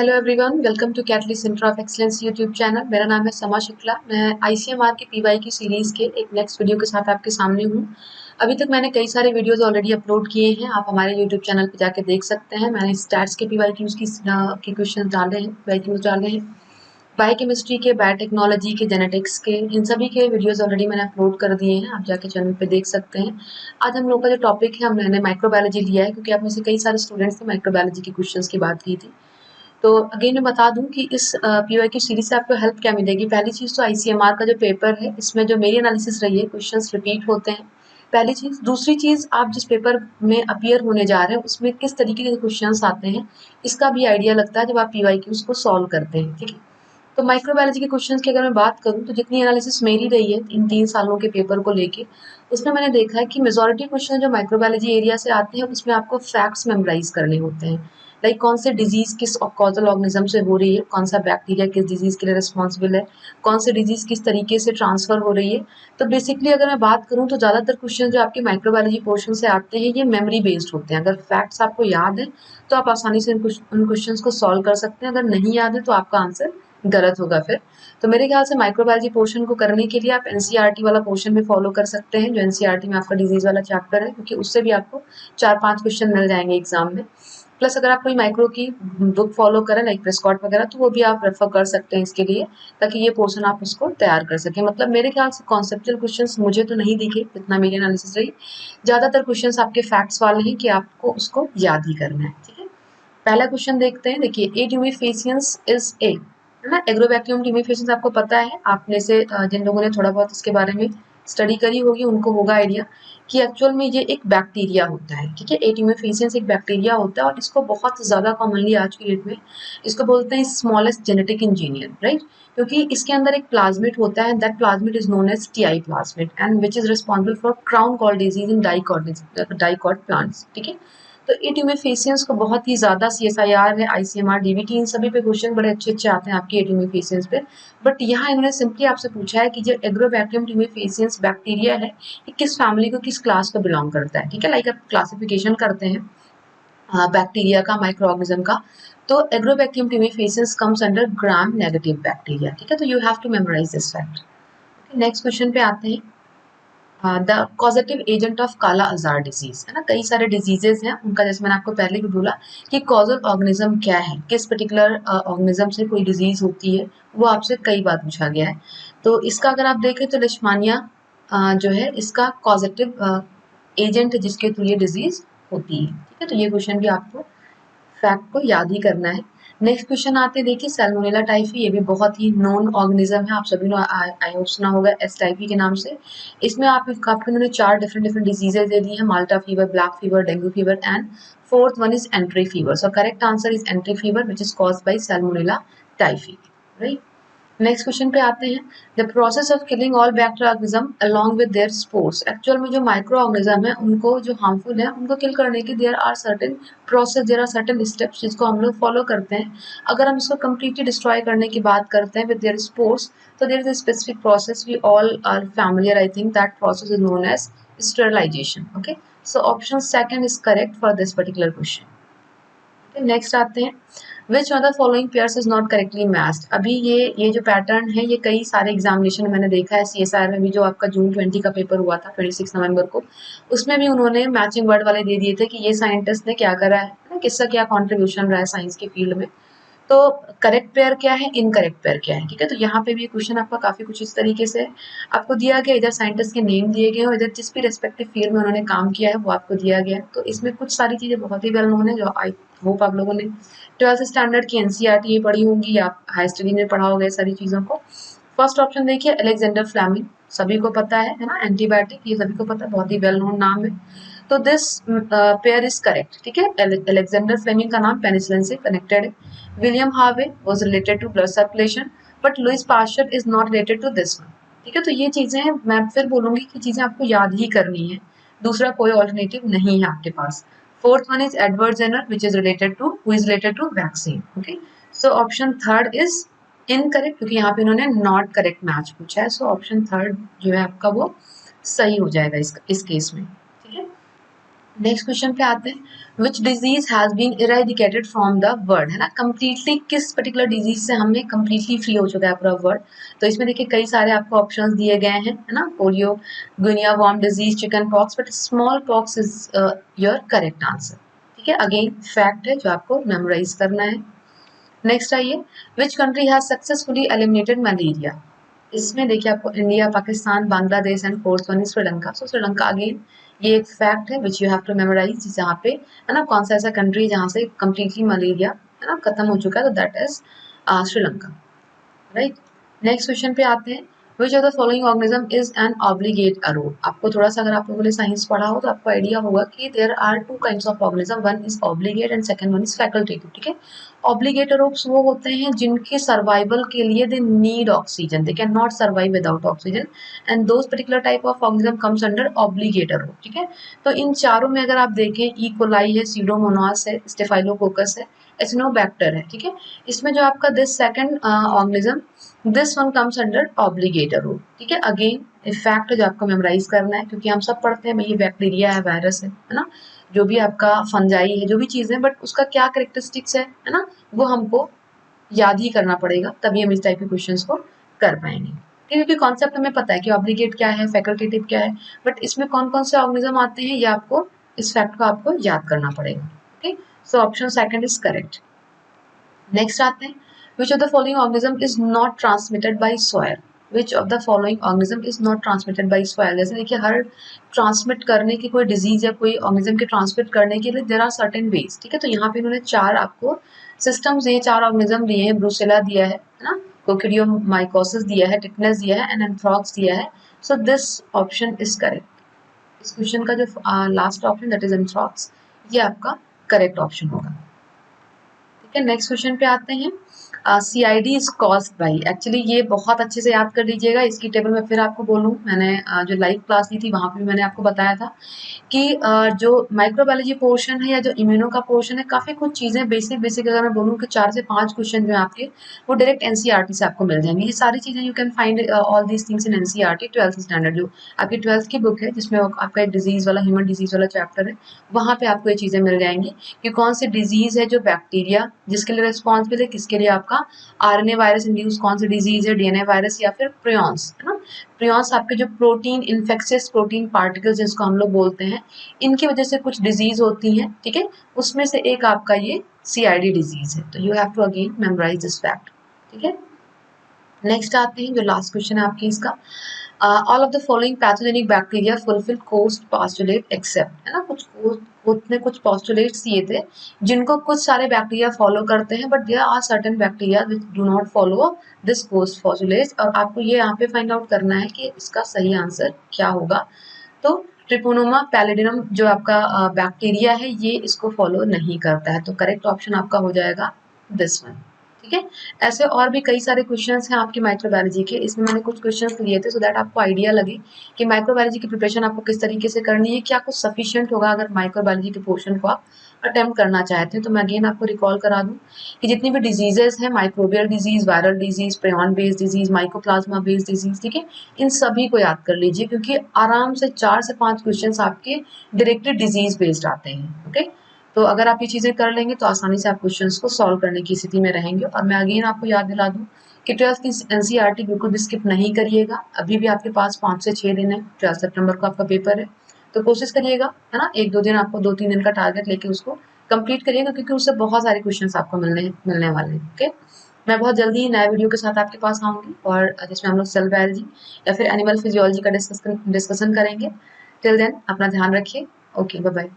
Hello everyone, welcome to Katli centre of excellence YouTube channel. मेरा नाम है समा शुक्ला। मैं आईसीएमआर के पीवाई की सीरीज़ के एक नेक्स्ट वीडियो के साथ आपके सामने हूँ। अभी तक मैंने कई सारे वीडियोस ऑलरेडी अपलोड किए हैं, आप हमारे यूट्यूब चैनल पे जाके देख सकते हैं। मैंने स्टैट्स के पीवाई क्यूज़ की क्वेश्चन डाले हैं, पीवाई क्यूज़ डाले हैं, बायोकेमिस्ट्री के, बायोटेक्नोलॉजी के, जेनेटिक्स के, इन सभी के वीडियोस ऑलरेडी मैंने अपलोड कर दिए हैं, आप जाके चैनल पे देख सकते हैं। आज हम लोग का जो टॉपिक है, हमने माइक्रोबायोलॉजी लिया है क्योंकि आप में से कई सारे स्टूडेंट्स ने माइक्रोबायोलॉजी के क्वेश्चंस की बात की थी। तो अगेन मैं बता दूं कि इस पीवाई की सीरीज से आपको हेल्प क्या मिलेगी। पहली चीज़ तो आईसीएमआर का जो पेपर है, इसमें जो मेरी एनालिसिस रही है, क्वेश्चंस रिपीट होते हैं, पहली चीज़। दूसरी चीज़, आप जिस पेपर में अपीयर होने जा रहे हैं उसमें किस तरीके के क्वेश्चंस आते हैं, इसका भी आइडिया लगता है जब आप पीवाई की उसको सॉल्व करते हैं। ठीक है, तो माइक्रोबायोलॉजी के क्वेश्चंस की अगर मैं बात करूं तो जितनी एनालिसिस मेरी रही है इन 3 सालों के पेपर को लेके, उसमें मैंने देखा है कि मेजोरिटी क्वेश्चन जो माइक्रोबायोलॉजी एरिया से आते हैं उसमें आपको फैक्ट्स मेमोराइज करने होते हैं। लाइक कौन से डिजीज किस कॉजल ऑर्गेनिज्म से हो रही है, कौन सा बैक्टीरिया किस डिजीज के लिए रिस्पॉन्सिबल है, कौन से डिजीज किस तरीके से ट्रांसफर हो रही है। तो बेसिकली अगर मैं बात करूं तो ज्यादातर क्वेश्चन जो आपके माइक्रोबायोलॉजी पोर्शन से आते हैं ये मेमोरी बेस्ड होते हैं। अगर फैक्ट्स आपको याद है तो आप आसानी से उन क्वेश्चन को सॉल्व कर सकते हैं, अगर नहीं याद है तो आपका आंसर गलत होगा फिर। तो मेरे ख्याल से माइक्रोबायोलॉजी पोर्शन को करने के लिए आप एनसीईआरटी वाला पोर्शन भी फॉलो कर सकते हैं, जो एनसीईआरटी में आपका डिजीज वाला चैप्टर है, क्योंकि उससे भी आपको 4-5 क्वेश्चन मिल जाएंगे एग्जाम में। प्लस अगर आप कोई माइक्रो की बुक फॉलो करें लाइक प्रेस्कॉट वगैरह, तो वो भी आप रेफर कर सकते हैं इसके लिए, ताकि ये पोर्शन आप उसको तैयार कर सकें। मतलब मेरे ख्याल से कॉन्सेप्चुअल क्वेश्चंस मुझे तो नहीं दिखे, जितना मेरी एनालिसिस रही, ज्यादातर क्वेश्चंस आपके फैक्ट्स वाले हैं कि आपको उसको याद ही करना है। ठीक है, पहला क्वेश्चन देखते हैं। देखिए, ए ट्यूमीफेसियंस इज ए, है ना, एग्रोबैक्टीरियम ट्यूमीफेसियंस आपको पता है। आप में से जिन लोगों ने थोड़ा बहुत इसके बारे में स्टडी करी होगी उनको होगा आइडिया कि एक्चुअल में ये एक बैक्टीरिया होता है। ठीक है, ए ट्यूमीफेसियंस एक बैक्टीरिया होता है और इसको बहुत ज्यादा कॉमनली आज की डेट में इसको बोलते हैं स्मॉलेस्ट जेनेटिक इंजीनियर, राइट। क्योंकि इसके अंदर एक प्लाज्मिड होता है, that plasmid is known as TI plasmid and which is responsible for crown gall disease in dicot plants. ठीक है, तो ए ट्यूमीफेसियंस को बहुत ही ज्यादा सीएसआईआर है, आईसीएमआर, डीबीटी, इन सभी पे क्वेश्चन बड़े अच्छे अच्छे आते हैं आपके ए ट्यूमीफेसियंस पे। बट यहाँ इन्होंने सिंपली आपसे पूछा है कि जो एग्रोबैक्टीरियम ट्यूमीफेसियंस बैक्टीरिया है, ये किस फैमिली को, किस क्लास को बिलोंग करता है। ठीक है, लाइक आप क्लासिफिकेशन करते हैं बैक्टीरिया का, माइक्रो ऑर्गेनिज्म का, तो Agrobacterium tumefaciens comes under gram negative bacteria. ठीक है, तो you have to memorise this fact. Next question पे आते हैं। द कॉजेटिव एजेंट ऑफ काला अजार डिजीज, है ना, कई सारे डिजीजेस हैं उनका, जैसे मैंने आपको पहले भी बोला कि कॉजल ऑर्गेनिज्म क्या है, किस पर्टिकुलर ऑर्गेनिज्म से कोई डिजीज होती है, वो आपसे कई बार पूछा गया है। तो इसका अगर आप देखें तो लिशमानिया जो है इसका कॉजेटिव एजेंट है जिसके थ्रू ये डिजीज होती है। ठीक है, तो ये क्वेश्चन भी आपको फैक्ट को याद ही करना है। नेक्स्ट क्वेश्चन आते हैं, देखिए सैल्मोनेला टाइफी, ये भी बहुत ही नोन ऑर्गेनिज्म है, आप सभी ने आई होप सुना होगा एस टाइफी के नाम से। इसमें आपको इन्होंने 4 डिफरेंट डिफरेंट डिजीजेज दे दी है, Malta fever, black fever, dengue fever and fourth one is enteric fever. So correct answer is enteric fever which is caused by Salmonella typhi, right. Next question पे आते हैं। The process of killing all bacterial organism along with their spores, actual में जो micro organism है उनको, जो harmful है उनको किल करने के there are certain process, there are certain steps जिसको हम लोग फॉलो करते हैं। अगर हम इसको कम्प्लीटली डिस्ट्रॉय करने की बात करते हैं विद देयर स्पोर्स, तो there is a specific process we all are familiar, I think that process is known as sterilization. Okay, so option second is correct for this particular question. Next आते हैं, which of the following pairs is not correctly matched. अभी ये जो pattern है ये कई सारे examination में मैंने देखा है, सीएसआर में भी जो आपका जून 20 का पेपर हुआ था 26 नवंबर को, उसमें भी उन्होंने मैचिंग वर्ड वाले दे दिए थे कि ये साइंटिस्ट ने क्या करा है, किसका क्या कॉन्ट्रीब्यूशन रहा है साइंस के फील्ड में। तो करेक्ट पेयर क्या है, इनकरेक्ट पेयर क्या है। ठीक है, तो यहाँ पे भी क्वेश्चन आपका काफी कुछ इस तरीके से आपको दिया गया, इधर साइंटिस्ट के नेम दिए गए और इधर जिस भी रेस्पेक्टिव फील्ड में उन्होंने काम किया है वो आपको दिया गया है। तो इसमें कुछ सारी चीजें बहुत ही वेल नोन है, जो आई होप आप लोगों ने 12th स्टैंडर्ड की एनसीईआरटी पढ़ी होंगी या हाई स्टडी में पढ़ा होगा सारी चीजों को। फर्स्ट ऑप्शन देखिए, अलेक्जेंडर फ्लेमिंग, सभी को पता है ना, एंटीबायोटिक, ये सभी को पता है, बहुत ही वेल नोन नाम है। तो दिस पेयर इज करेक्ट। ठीक है, अलेक्जेंडर फ्लेमिंग का नाम पेनिसिलिन से कनेक्टेड है। William Harvey was related to blood circulation, but Louis Pasteur is not related to this one. ठीक है, तो ये चीजें मैं फिर बोलूंगी कि चीजें आपको याद ही करनी है, दूसरा कोई ऑल्टरनेटिव नहीं है आपके पास। Fourth one is Edward Jenner which is related to, who is related to vaccine. Okay, so option third is incorrect, क्योंकि यहाँ पे इन्होंने नॉट करेक्ट मैच पूछा है। सो ऑप्शन थर्ड जो है आपका वो सही हो जाएगा इस केस में। ठीक है, नेक्स्ट क्वेश्चन पे आते हैं, which disease has been eradicated from the world, है ना, कंप्लीटली किस पर्टिकुलर डिजीज से हमने कंप्लीटली फ्री हो चुका है पूरा वर्ल्ड। तो इसमें देखिए कई सारे आपको ऑप्शंस दिए गए हैं, है ना, polio, guinea worm disease, chicken pox, but small pox is your correct answer. ठीक है, अगेन फैक्ट है जो आपको मेमोराइज करना है। नेक्स्ट आइए, which country has successfully eliminated malaria. इसमें देखिए आपको India, Pakistan, Bangladesh and fourth one is Sri Lanka. So Sri Lanka again ये एक फैक्ट है which you have to memorize, जहाँ पे, है ना, कौन सा ऐसा कंट्री जहाँ से कंप्लीटली मलेरिया, है ना, खत्म हो चुका है, तो that is Sri Lanka, right. Next question पे आते हैं, which of the following organism is an obligate aerobe. आपको थोड़ा सा अगर आप लोगों ने साइंस पढ़ा हो तो आपको आइडिया होगा कि there are two kinds of organism, one is obligate and second one is facultative. ठीक है, ऑब्लिगेट अरोब्स वो होते हैं जिनके सर्वाइवल के लिए they need oxygen, they can not survive without oxygen, and those particular type of organism comes under obligate aerobe. ठीक है, तो इन चारों में अगर आप देखें, ई कोलाई है, सीडोमोनास है, स्टेफाइलोकोकस है, एसिनोबैक्टर है। ठीक है, इसमें जो आपका this second organism, this one comes under obligate aerobe. ठीक है, अगेन फैक्ट जो आपको मेमोराइज करना है, क्योंकि हम सब पढ़ते हैं भाई ये बैक्टीरिया है, वायरस है ना, जो भी आपका फंजाई है, जो भी चीज है, बट उसका क्या करेक्टरिस्टिक्स है ना, वो हमको याद ही करना पड़ेगा, तभी हम इस टाइप के क्वेश्चंस को कर पाएंगे। क्योंकि कॉन्सेप्ट हमें पता है कि ऑब्लिगेट क्या है, फैकल्टेटिव क्या है, बट इसमें कौन कौन से ऑर्गेनिज्म आते हैं, ये आपको इस फैक्ट को आपको याद करना पड़ेगा। Okay, so option second is correct. Next आते हैं, which of the following organism is not transmitted by soil, which of the following organism is not transmitted by soil। जैसे देखिए हर ट्रांसमिट करने की कोई डिजीज या कोई ऑर्गेनिज्म के ट्रांसमिट करने के लिए देर आर सर्टेन वेज। ठीक है, तो यहाँ पे इन्होंने चार आपको सिस्टम्स दिए, चार ऑर्गेनिज्म दिए हैं, ब्रूसेला दिया है ना, कोक्रीडियोमाइकोसिस दिया है, टिटनेस दिया है, एंड एंथ्रॉक्स दिया है। So this option is correct. इस क्वेश्चन का जो लास्ट ऑप्शन दैट इज एंथ्रॉक्स, ये आपका करेक्ट ऑप्शन होगा। ठीक है, नेक्स्ट क्वेश्चन पे आते हैं, CID is caused by. Actually ये बहुत अच्छे से याद कर लीजिएगा, इसकी टेबल में फिर आपको बोलूँ, मैंने जो लाइव क्लास ली थी वहां पे मैंने आपको बताया था कि जो माइक्रोबायोलॉजी पोर्शन है या जो इम्यूनो का पोर्शन है, काफी कुछ चीजें बेसिक बेसिक अगर मैं बोलूँ कि 4 से 5 क्वेश्चन जो है आपके, वो डायरेक्ट NCERT से आपको मिल जाएंगे। ये सारी चीजें you can find all these things in NCERT 12th standard, जो आपकी 12th की बुक है, जिसमें आपका एक डिजीज वाला, ह्यूमन डिजीज वाला चैप्टर है, वहां पे आपको ये चीजें मिल जाएंगी कि कौन सी डिजीज है जो बैक्टीरिया जिसके लिए रिस्पॉन्सिबल है, किसके लिए आपका RNA वायरस इंड्यूस कौन सी डिजीज है, DNA वायरस या फिर प्रियॉन्स, है ना। प्रियॉन्स आपके जो प्रोटीन, इन्फेक्शियस प्रोटीन पार्टिकल्स जिसको हम लोग बोलते हैं, इनकी वजह से कुछ डिजीज होती है। ठीक है, उसमें से एक आपका ये CID डिजीज है, तो you have to again memorize this fact. ठीक है, नेक्स्ट आते हैं, जो लास्ट क्वेश्चन है आपकी इसका, all of the following pathogenic bacteria fulfil Koch's postulate except, है ना, कुछ पोस्टुलेट्स दिए थे जिनको कुछ सारे बैक्टीरिया फॉलो करते हैं, but there are certain bacteria which do not follow this Koch's postulate, और आपको ये यहाँ पे फाइंड आउट करना है कि इसका सही आंसर क्या होगा। तो ट्रिपोनोमा पैलिडिनम जो आपका बैक्टीरिया है, ये इसको फॉलो नहीं करता है, तो करेक्ट ऑप्शन आपका हो जाएगा दिस वन। ठीक है, ऐसे और भी कई सारे क्वेश्चंस हैं आपकी माइक्रोबायोलॉजी के, इसमें मैंने कुछ क्वेश्चंस लिए थे सो दैट आपको आइडिया लगे कि माइक्रोबायोलॉजी की प्रिपरेशन आपको किस तरीके से करनी है, क्या कुछ सफिशिएंट होगा अगर माइक्रोबायोलॉजी के पोर्शन को आप अटेम्प्ट करना चाहते हैं। तो मैं अगेन आपको रिकॉल करा दूं कि जितनी भी डिजीजेस हैं, microbial disease, viral disease, prion based disease, mycoplasma based disease, ठीक है, इन सभी को याद कर लीजिए, क्योंकि आराम से 4 से 5 क्वेश्चन आपके डायरेक्टली डिजीज बेस्ड आते हैं। ओके, तो अगर आप ये चीजें कर लेंगे तो आसानी से आप क्वेश्चंस को सॉल्व करने की स्थिति में रहेंगे। और मैं अगेन आपको याद दिला दूं कि 12th की NCERT बिल्कुल भी स्किप नहीं करिएगा, अभी भी आपके पास 5 से 6 दिन है, 12 सितंबर को आपका पेपर है, तो कोशिश करिएगा, है ना, 1-2 दिन आपको 2-3 दिन का टारगेट लेके उसको कंप्लीट करिएगा, क्योंकि उससे बहुत सारे क्वेश्चन आपको मिलने वाले हैं। ओके, मैं बहुत जल्दी नए वीडियो के साथ आपके पास आऊंगी, और जिसमें हम लोग सेल बायोलॉजी या फिर एनिमल फिजियोलॉजी का डिस्कशन करेंगे। टिल देन अपना ध्यान रखिए। Okay, bye bye.